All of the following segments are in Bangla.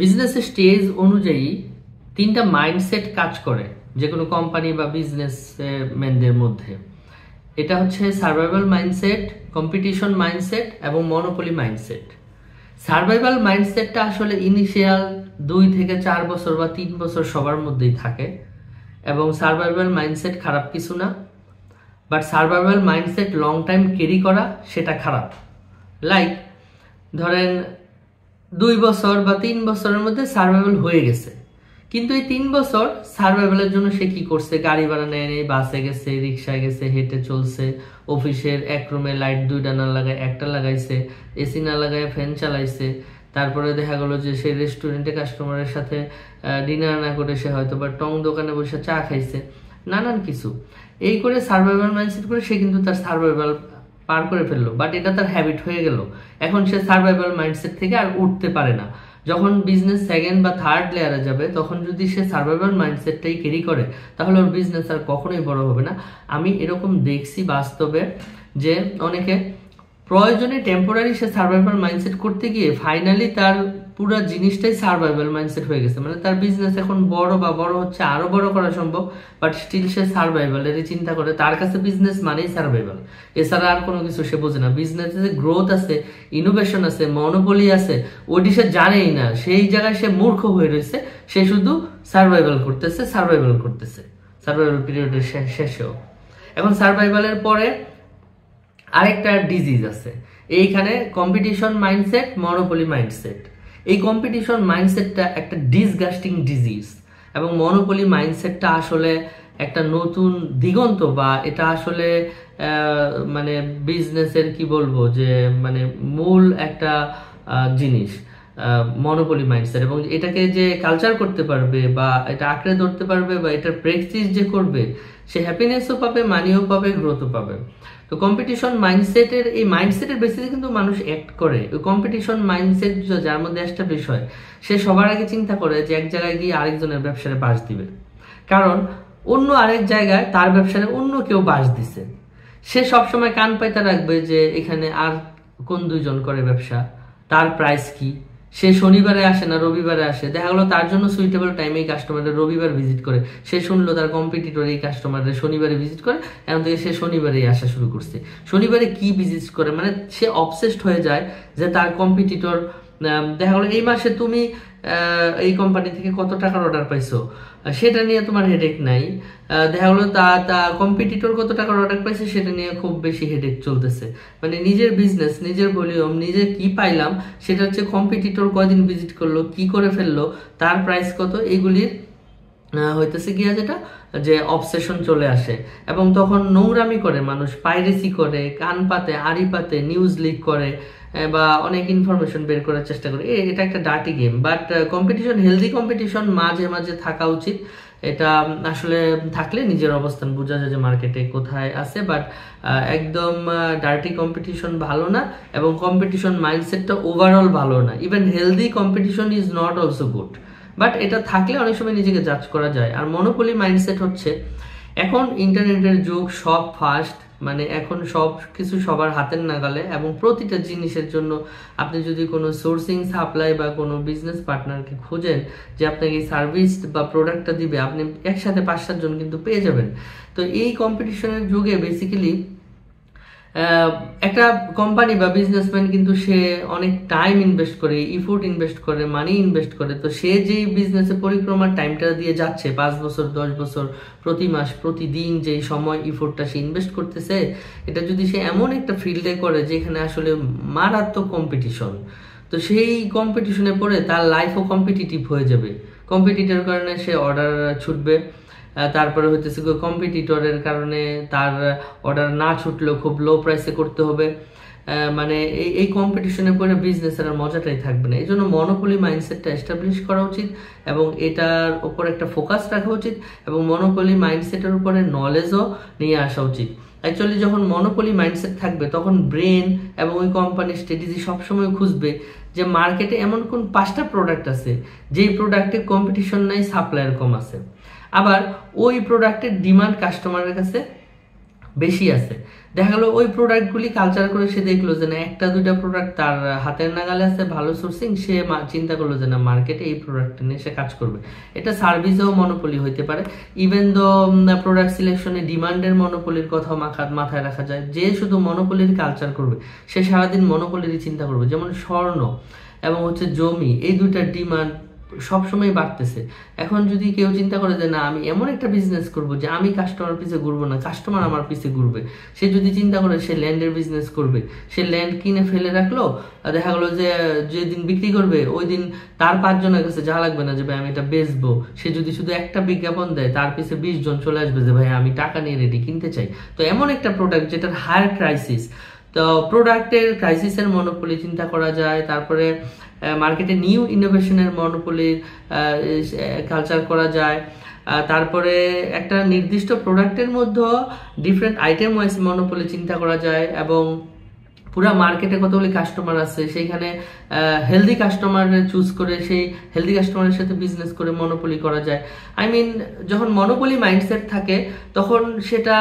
বিজনেস স্টেজ অনুযায়ী তিনটা মাইন্ডসেট কাজ করে যে কোনো কোম্পানি বা বিজনেস ম্যানদের মধ্যে। এটা হচ্ছে সার্ভাইভাল মাইন্ডসেট, কম্পিটিশন মাইন্ডসেট এবং মনোপলি মাইন্ডসেট। সার্ভাইভাল মাইন্ডসেটটা আসলে ইনিশিয়াল 2 থেকে 4 বছর বা 3 বছর সবার মধ্যেই থাকে, এবং সার্ভাইভাল মাইন্ডসেট খারাপ কিছু না, but survival mindset long time carry করা সেটা খারাপ। লাইক ধরেন 2 বছর বা 3 বছরের মধ্যে সার্ভাইভাল হয়ে গেছে, কিন্তু এই 3 বছর সার্ভাইভালের জন্য সে কি করছে? গাড়ি ভাড়া নেয় নেই, বাসে গেছে, রিক্সায় গেছে, হেঁটে চলছে, অফিসের এক রুমে লাইট 2টা না লাগায় 1টা লাগাইছে, এসি না লাগায় ফ্যান চালাইছে। তারপরে দেখা গেল যে সে রেস্টুরেন্টে কাস্টমারের সাথে ডিনার না করে সে হয়তো বা টং দোকানে বসে চা খাইছে, নানান কিছু। এই করে সার্ভাইভাল মাইন্ডসেট করে সে কিন্তু তার সার্ভাইভাল পার করে ফেললো, বাট এটা তার হ্যাবিট হয়ে গেল। এখন সে সার্ভাইভাল মাইন্ডসেট থেকে আর উঠতে পারে না। যখন বিজনেস সেকেন্ড বা থার্ড লেয়ারে যাবে, তখন যদি সে সার্ভাইভাল মাইন্ডসেটটাই ক্যারি করে, তাহলে ওর বিজনেস আর কখনোই বড় হবে না। আমি এরকম দেখছি বাস্তবে যে অনেকে প্রয়োজনে টেম্পোরারি সে সার্ভাইভাল মাইন্ডসেট করতে গিয়ে ফাইনালি তার পুরো জিনিসটাই সার্ভাইভাল মাইন্ডসেট হয়ে গেছে। মানে তার বিজনেস এখন বড় হচ্ছে, আরো বড় করা সম্ভব, বাট স্টিল সে সার্ভাইভালেরই চিন্তা করে। তার কাছে বিজনেস মানেই সার্ভাইভাল, এছাড়া আর কোনো কিছু সে বোঝে না। বিজনেসে যে গ্রোথ আছে, ইনোভেশন আছে, মনোপলি আছে, ওটি সে জানেই না। সেই জায়গায় সে মূর্খ হয়ে রয়েছে, সে শুধু সার্ভাইভাল করতেছে সার্ভাইভাল পিরিয়ডের শেষেও। এখন সার্ভাইভালের পরে আরেকটা ডিজিজ আছে এইখানে, কম্পিটিশন মাইন্ডসেট, মনোপলি মাইন্ডসেট। এই কম্পিটিশন মাইন্ডসেটটা একটা ডিসগাস্টিং ডিজিজ, এবং মনোপলি মাইন্ডসেটটা আসলে একটা নতুন দিগন্ত, বা এটা আসলে মানে বিজনেসের কি বলবো যে মানে মূল একটা জিনিস মনোপলি মাইন্ডসেট। এবং এটাকে যে কালচার করতে পারবে বা এটা আঁকড়ে ধরতে পারবে বা এটার প্র্যাকটিস যে করবে, সে হ্যাপিনেসও পাবে, মানিও পাবে, গ্রোথও পাবে। তো কম্পিটিশন মাইন্ডসেটের এই মাইন্ডসেটের বেসিসে কিন্তু মানুষ অ্যাক্ট করে। ওই কম্পিটিশন মাইন্ডসেট যার মধ্যে এস্টাবলিশ হয়, সে সবার আগে চিন্তা করে যে এক জায়গায় গিয়ে আরেকজনের ব্যবসায় বাস দিবে, কারণ অন্য আরেক জায়গায় তার ব্যবসায় অন্য কেউ বাস দিছে। সে সবসময় কান পাইতে রাখবে যে এখানে আর কোন 2 জন করে ব্যবসা, তার প্রাইস কি। সে শনিবারে আসে না রবিবারে আসে, দেখা গেলো তার জন্য সুইটেবল টাইমে এই কাস্টমাররা রবিবার ভিজিট করে। সে শুনলো তার কম্পিটিটর এই কাস্টমাররা শনিবারে ভিজিট করে, এখন থেকে সে শনিবারেই আসা শুরু করছে। শনিবারে কি ভিজিট করে, মানে সে অবসেসড হয়ে যায় যে তার কম্পিটিটর, দেখা গেলো এই মাসে তুমি এই কোম্পানি থেকে কত টাকার অর্ডার পাইছো, সেটা নিয়ে তোমার হেডেক নাই। দেখা গেলো তা কম্পিটিটর কত টাকার অর্ডার পাইছে, সেটা নিয়ে খুব বেশি হেডেক চলতেছে। মানে নিজের বিজনেস, নিজের ভলিউম, নিজে কি পাইলাম, সেটা হচ্ছে কম্পিটিটর কয়দিন ভিজিট করলো, কি করে ফেললো, তার প্রাইস কত, এগুলির হইতেছে গিয়া যেটা যে অবসেশন চলে আসে। এবং তখন নোংরামি করে মানুষ, পাইরেসি করে, কান পাতে, আড়ি পাতে, নিউজ লিক করে, বা অনেক ইনফরমেশন বের করার চেষ্টা করে। এটা একটা dirty game. But competition, healthy competition মাঝে মাঝে থাকা উচিত। এটা আসলে থাকলে নিজের অবস্থান বোঝা যায় যে মার্কেটে কোথায় আছে। বাট একদম ডার্টি কম্পিটিশন ভালো না, এবং কম্পিটিশন মাইন্ডসেটটা ওভারঅল ভালো না। Even healthy competition is not also good, but এটা থাকলে অনেক সময় নিজেকে জাজ করা যায়। আর মনোপলি মাইন্ডসেট হচ্ছে, এখন ইন্টারনেটের যুগ, সব ফাস্ট, মানে এখন সব কিছু সবার হাতের নাগালে, এবং প্রতিটা জিনিসের জন্য আপনি যদি কোনো সোর্সিং সাপ্লাই বা কোনো বিজনেস পার্টনারকে খোঁজেন যে আপনাকে এই সার্ভিস বা প্রোডাক্টটা দিবে, আপনি একসাথে 5-7 জন কিন্তু পেয়ে যাবেন। তো এই কম্পিটিশনের যুগে বেসিক্যালি একটা কোম্পানি বা বিজনেসম্যান কিন্তু সে অনেক টাইম ইনভেস্ট করে, ইফোর্ট ইনভেস্ট করে, মানি ইনভেস্ট করে। তো সে যেই বিজনেসে পরিক্রমার টাইমটা দিয়ে যাচ্ছে, 5 বছর 10 বছর, প্রতি মাস প্রতিদিন যেই সময় ইফোর্টটা সে ইনভেস্ট করতেছে, এটা যদি সে এমন একটা ফিল্ডে করে যেখানে আসলে মারাত্মক কম্পিটিশন, তো সেই কম্পিটিশনে পড়ে তার লাইফও কম্পিটিটিভ হয়ে যাবে। কম্পিটিটর কারণে সে অর্ডার ছুটবে, তারপরে হইতেছে কম্পিটিটরের কারণে তার অর্ডার না ছুটলেও খুব লো প্রাইসে করতে হবে। মানে এই কম্পিটিশনে পড়ে বিজনেসের আর মজাটাই থাকবে না। এই জন্য মনোপলি মাইন্ডসেটটা এস্টাবলিশ করা উচিত, এবং এটার উপর একটা ফোকাস রাখা উচিত, এবং মনোপলি মাইন্ডসেটের উপরে নলেজও নিয়ে আসা উচিত। অ্যাকচুয়ালি যখন মনোপলি মাইন্ডসেট থাকবে, তখন ব্রেন এবং ওই কোম্পানির স্ট্র্যাটেজি সবসময় খুঁজবে যে মার্কেটে এমন কোন 5টা প্রোডাক্ট আছে যেই প্রোডাক্টে কম্পিটিশন নাই, সাপ্লায়ার কম আছে, আবার ওই প্রোডাক্টের ডিমান্ড কাস্টমারের কাছে বেশি আছে। দেখা গেল ওই প্রোডাক্টগুলি কালচার করে সে দেখলো যে না একটা দুইটা প্রোডাক্ট তার হাতের নাগালে আছে, ভালো সোর্সিং, সে চিন্তা করলো যে না মার্কেটে এই প্রোডাক্ট নিয়ে সে কাজ করবে। এটা সার্ভিসেও মনোপলি হইতে পারে, ইভেন দো প্রোডাক্ট সিলেকশনে ডিমান্ডের মনোপলির কথাও মাথায় রাখা যায়। যে শুধু মনোপলির কালচার করবে সে সারাদিন মনোপলিরই চিন্তা করবে। যেমন স্বর্ণ এবং হচ্ছে জমি, এই দুইটা ডিমান্ড সবসময় বাড়তেছে। এখন যদি কেউ চিন্তা করে যে না আমি এমন একটা বিজনেস করব যে আমি কাস্টমার পিছে ঘুরবো না, কাস্টমার আমার পিছে ঘুরবে, সে যদি চিন্তা করে সে ল্যান্ডের বিজনেস করবে, সে ল্যান্ড কিনে ফেলে রাখলো, দেখা গেলো যে যেদিন বিক্রি করবে ওই দিন তার 5 জনের কাছে যা লাগবে না যে ভাই আমি এটা বেচবো। সে যদি শুধু একটা বিজ্ঞাপন দেয় তার পিছে 20 জন চলে আসবে যে ভাই আমি টাকা নিয়ে রেডি কিনতে চাই। তো এমন একটা প্রোডাক্ট যেটার হায়ার ক্রাইসিস, তো প্রোডাক্টের ক্রাইসিসের মনোপলি চিন্তা করা যায়। তারপরে মার্কেটে নিউ ইনোভেশনের মনোপলির কালচার করা যায়। তারপরে একটা নির্দিষ্ট প্রোডাক্টের মধ্যে ডিফারেন্ট আইটেম ওয়াইজ মনোপলি চিন্তা করা যায়, এবং পুরা মার্কেটে কতগুলি কাস্টমার আছে সেইখানে হেলদি কাস্টমার চুজ করে সেই হেলদি কাস্টমারের সাথে বিজনেস করে মনোপলি করা যায়। আই মিন যখন মনোপলি মাইন্ডসেট থাকে তখন সেটা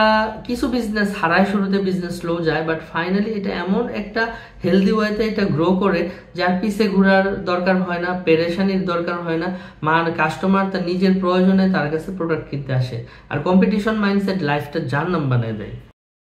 কিছু বিজনেস হারায়, শুরুতে বিজনেস স্লো যায়, বাট ফাইনালি এটা এমন একটা হেলদি ওয়েতে এটা গ্রো করে যার পিছে ঘোরার দরকার হয় না, পেরেশানির দরকার হয় না। কাস্টমার তার নিজের প্রয়োজনে তার কাছে প্রোডাক্ট কিনতে আসে। আর কম্পিটিশন মাইন্ডসেট লাইফটা জাহান্নাম বানায় দেয়।